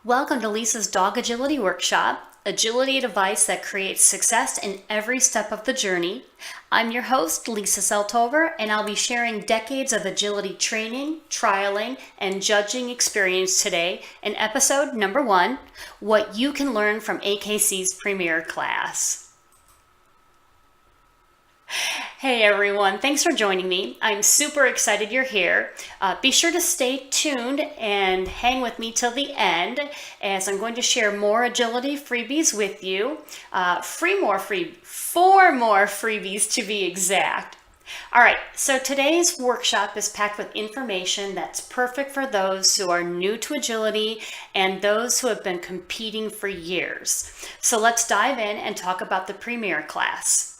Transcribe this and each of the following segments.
Welcome to Lisa's Dog Agility Workshop, agility device that creates success in every step of the journey. I'm your host, Lisa Selthofer, and I'll be sharing decades of agility training, trialing, and judging experience today in episode number 1, What You Can Learn from AKC's Premier Class. Hey everyone, thanks for joining me. I'm super excited you're here. Be sure to stay tuned and hang with me till the end as I'm going to share more agility freebies with you. Four more freebies to be exact. All right, so today's workshop is packed with information that's perfect for those who are new to agility and those who have been competing for years. So let's dive in and talk about the Premier class.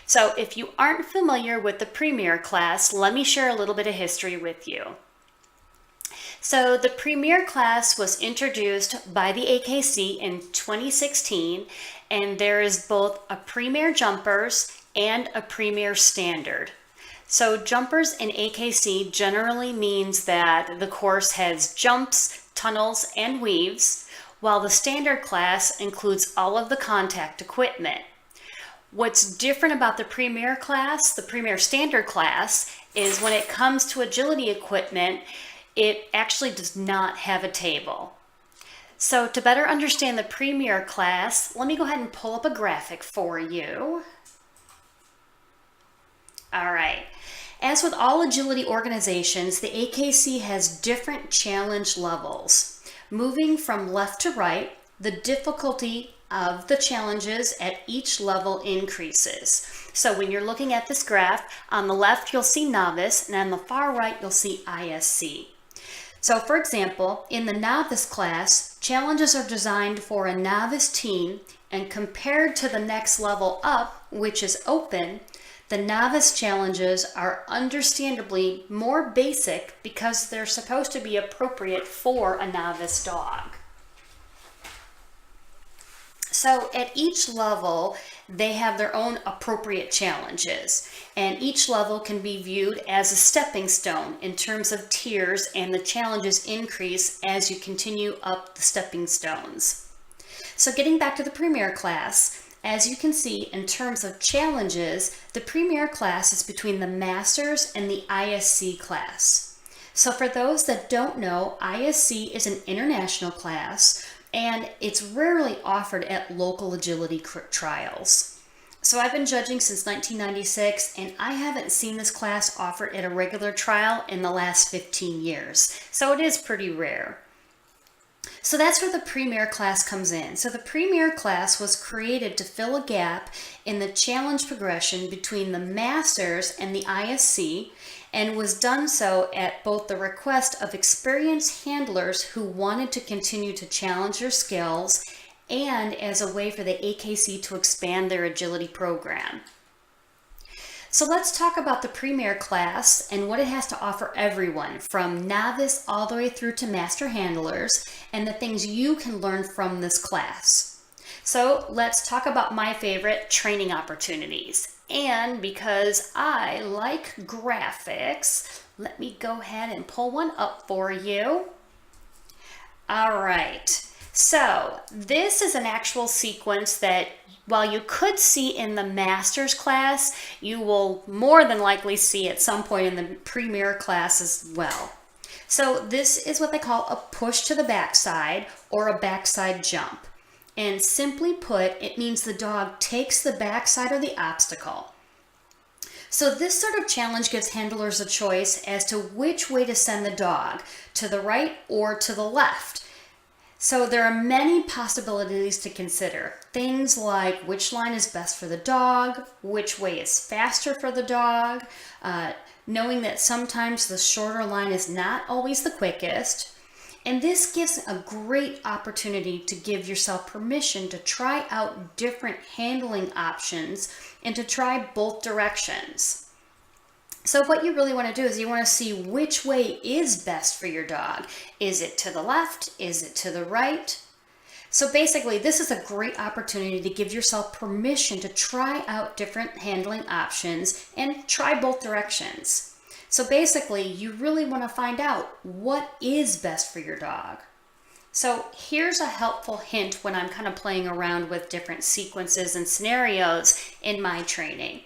So if you aren't familiar with the Premier class, let me share a little bit of history with you. So the Premier class was introduced by the AKC in 2016, and there is both a Premier Jumpers and a Premier Standard. So jumpers in AKC generally means that the course has jumps, tunnels, and weaves, while the Standard class includes all of the contact equipment. What's different about the Premier class, the Premier Standard class, is when it comes to agility equipment, it actually does not have a table. So to better understand the Premier class, let me go ahead and pull up a graphic for you. All right. As with all agility organizations, the AKC has different challenge levels. Moving from left to right, the difficulty of the challenges at each level increases. So when you're looking at this graph, on the left you'll see novice, and on the far right you'll see ISC. So for example, in the novice class, challenges are designed for a novice team, and compared to the next level up, which is open, the novice challenges are understandably more basic because they're supposed to be appropriate for a novice dog. So at each level, they have their own appropriate challenges, and each level can be viewed as a stepping stone in terms of tiers, and the challenges increase as you continue up the stepping stones. So getting back to the Premier class, as you can see in terms of challenges, the Premier class is between the Masters and the ISC class. So for those that don't know, ISC is an international class, and it's rarely offered at local agility trials. So I've been judging since 1996, and I haven't seen this class offered at a regular trial in the last 15 years. So it is pretty rare. So that's where the Premier class comes in. So the Premier class was created to fill a gap in the challenge progression between the Masters and the ISC, and was done so at both the request of experienced handlers who wanted to continue to challenge their skills and as a way for the AKC to expand their agility program. So let's talk about the Premier class and what it has to offer everyone, from novice all the way through to master handlers, and the things you can learn from this class. So let's talk about my favorite, training opportunities. And because I like graphics, let me go ahead and pull one up for you. All right, so this is an actual sequence that, while you could see in the Masters class, you will more than likely see at some point in the Premier class as well. So this is what they call a push to the backside or a backside jump. And simply put, it means the dog takes the backside of the obstacle. So this sort of challenge gives handlers a choice as to which way to send the dog, to the right or to the left. So there are many possibilities to consider. Things like which line is best for the dog, which way is faster for the dog, knowing that sometimes the shorter line is not always the quickest. And this gives a great opportunity to give yourself permission to try out different handling options and to try both directions. So what you really want to do is you want to see which way is best for your dog. Is it to the left? Is it to the right? So basically, this is a great opportunity to give yourself permission to try out different handling options and try both directions. So basically, you really want to find out what is best for your dog. So here's a helpful hint when I'm kind of playing around with different sequences and scenarios in my training.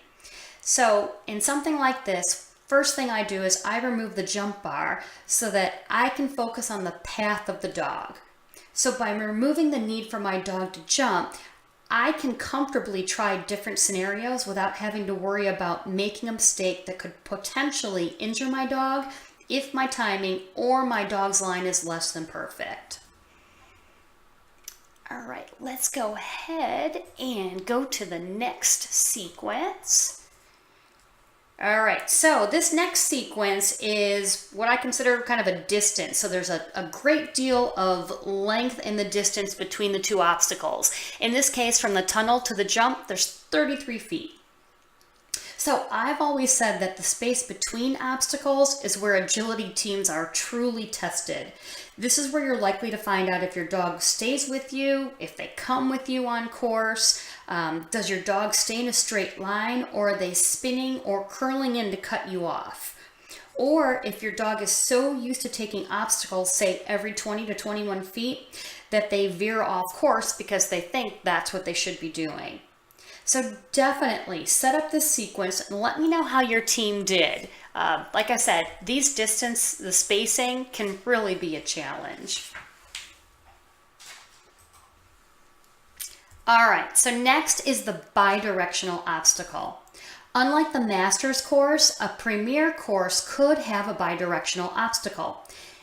So in something like this, first thing I do is I remove the jump bar so that I can focus on the path of the dog. So by removing the need for my dog to jump, I can comfortably try different scenarios without having to worry about making a mistake that could potentially injure my dog if my timing or my dog's line is less than perfect. All right, let's go ahead and go to the next sequence. All right, so this next sequence is what I consider kind of a distance. So there's a great deal of length in the distance between the two obstacles. In this case, from the tunnel to the jump, there's 33 feet. So I've always said that the space between obstacles is where agility teams are truly tested. This is where you're likely to find out if your dog stays with you, if they come with you on course, does your dog stay in a straight line, or are they spinning or curling in to cut you off? Or if your dog is so used to taking obstacles, say every 20 to 21 feet, that they veer off course because they think that's what they should be doing. So definitely set up this sequence and let me know how your team did. Like I said, the spacing can really be a challenge. All right, so next is the bidirectional obstacle. Unlike the master's course, a premier course could have a bidirectional obstacle.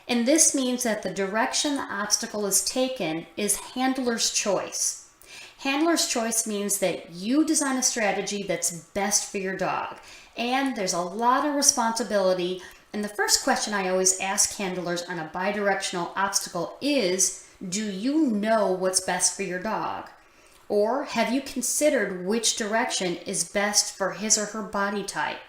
And this means that the direction the obstacle is taken is handler's choice. Handler's choice means that you design a strategy that's best for your dog. And there's a lot of responsibility. And the first question I always ask handlers on a bidirectional obstacle is, do you know what's best for your dog? Or have you considered which direction is best for his or her body type?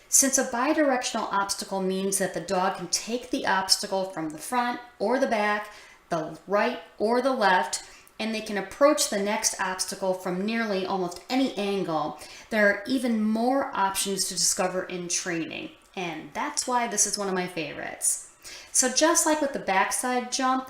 Since a bidirectional obstacle means that the dog can take the obstacle from the front or the back, the right or the left, and they can approach the next obstacle from nearly almost any angle, there are even more options to discover in training. And that's why this is one of my favorites. So just like with the backside jump,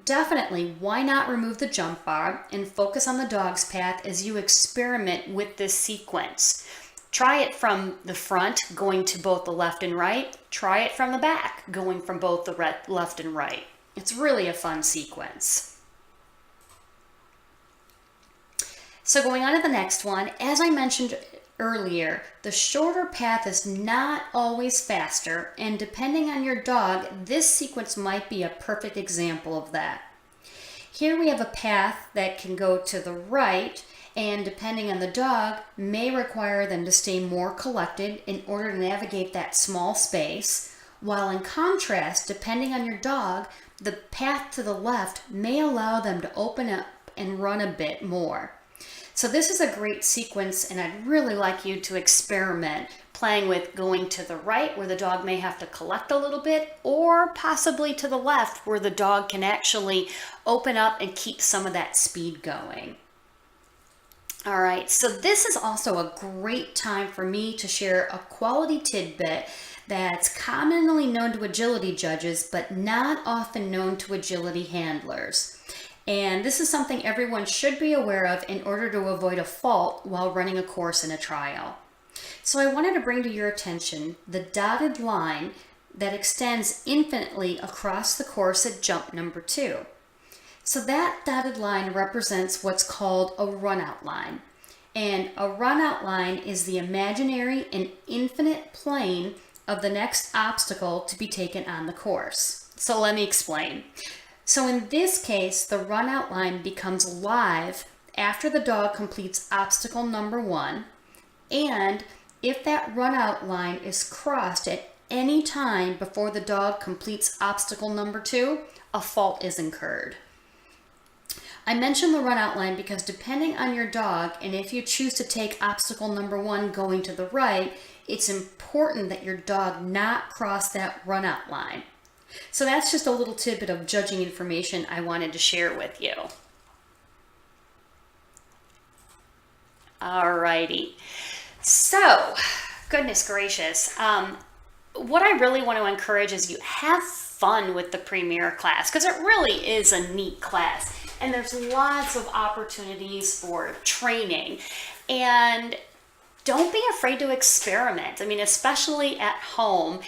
definitely why not remove the jump bar and focus on the dog's path as you experiment with this sequence. Try it from the front, going to both the left and right. Try it from the back, going from both the left and right. It's really a fun sequence. So going on to the next one, as I mentioned earlier, the shorter path is not always faster, and depending on your dog, this sequence might be a perfect example of that. Here we have a path that can go to the right, and depending on the dog, may require them to stay more collected in order to navigate that small space, while in contrast, depending on your dog, the path to the left may allow them to open up and run a bit more. So this is a great sequence, and I'd really like you to experiment playing with going to the right where the dog may have to collect a little bit, or possibly to the left where the dog can actually open up and keep some of that speed going. All right, so this is also a great time for me to share a quality tidbit that's commonly known to agility judges, but not often known to agility handlers. And this is something everyone should be aware of in order to avoid a fault while running a course in a trial. So I wanted to bring to your attention the dotted line that extends infinitely across the course at jump number 2. So that dotted line represents what's called a runout line. And a runout line is the imaginary and infinite plane of the next obstacle to be taken on the course. So let me explain. So in this case, the runout line becomes live after the dog completes obstacle number 1, and if that runout line is crossed at any time before the dog completes obstacle number 2, a fault is incurred. I mention the runout line because depending on your dog, and if you choose to take obstacle number 1 going to the right, it's important that your dog not cross that runout line. So that's just a little tidbit of judging information I wanted to share with you. Alrighty. So, goodness gracious. What I really want to encourage is you have fun with the Premier class, because it really is a neat class. And there's lots of opportunities for training. And don't be afraid to experiment. I mean, especially at home,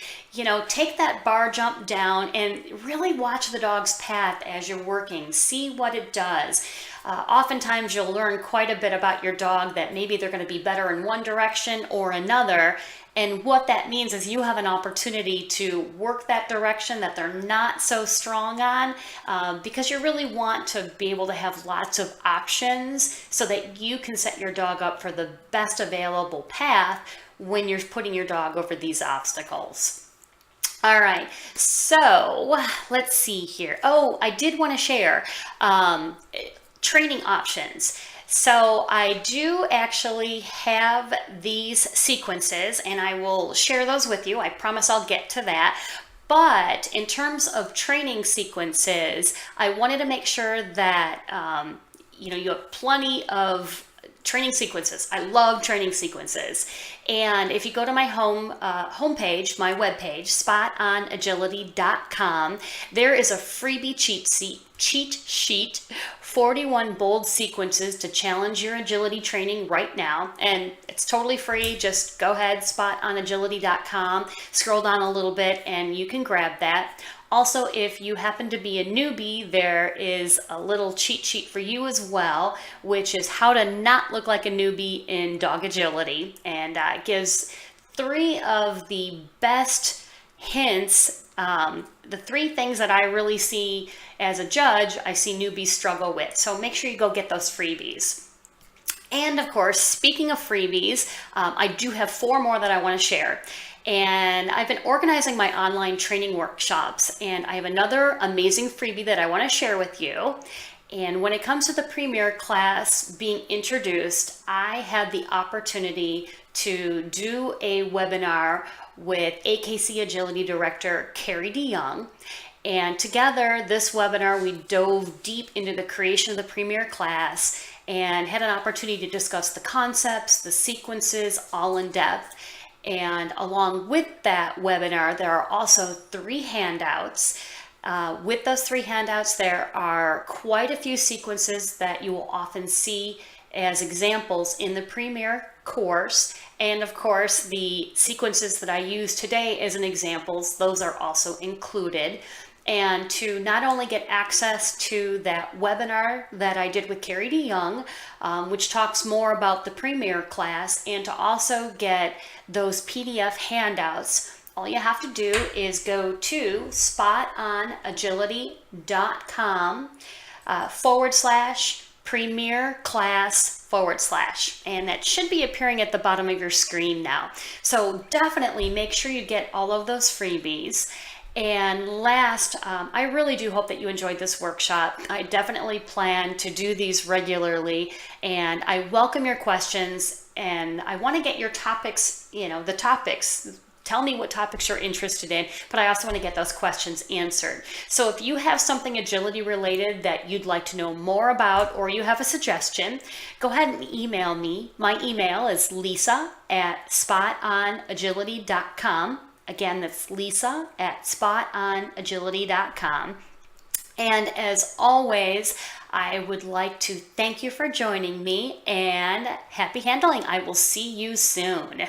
take that bar jump down and really watch the dog's path as you're working. See what it does. Oftentimes you'll learn quite a bit about your dog, that maybe they're going to be better in one direction or another. And what that means is you have an opportunity to work that direction that they're not so strong on, because you really want to be able to have lots of options so that you can set your dog up for the best available path when you're putting your dog over these obstacles. All right, so let's see here. Oh, I did want to share training options. So I do actually have these sequences, and I will share those with you. I promise I'll get to that. But in terms of training sequences, I wanted to make sure that you have plenty of training sequences. I love training sequences. And if you go to my homepage, my webpage, spotonagility.com, there is a freebie cheat sheet, 41 bold sequences to challenge your agility training right now. And it's totally free. Just go ahead, spotonagility.com, scroll down a little bit, and you can grab that. Also, if you happen to be a newbie, there is a little cheat sheet for you as well, which is how to not look like a newbie in dog agility. And it gives 3 of the best hints, the 3 things that I really see as a judge, I see newbies struggle with. So make sure you go get those freebies. And of course, speaking of freebies, I do have 4 more that I want to share. And I've been organizing my online training workshops, and I have another amazing freebie that I want to share with you. And when it comes to the Premier class being introduced, I had the opportunity to do a webinar with AKC Agility Director Carrie DeYoung. And together, this webinar, we dove deep into the creation of the Premier class and had an opportunity to discuss the concepts, the sequences, all in depth. And along with that webinar, there are also 3 handouts. With those 3 handouts, there are quite a few sequences that you will often see as examples in the Premier course. And of course, the sequences that I use today as an examples, those are also included. And to not only get access to that webinar that I did with Carrie DeYoung, which talks more about the Premier class, and to also get those PDF handouts, all you have to do is go to spotonagility.com /Premier class /, and that should be appearing at the bottom of your screen now. So definitely make sure you get all of those freebies. And last, I really do hope that you enjoyed this workshop. I definitely plan to do these regularly, and I welcome your questions, and I want to get your topics, the topics. Tell me what topics you're interested in, but I also want to get those questions answered. So if you have something agility related that you'd like to know more about, or you have a suggestion, go ahead and email me. My email is lisa@spotonagility.com. Again, that's lisa@spotonagility.com. And as always, I would like to thank you for joining me, and happy handling. I will see you soon.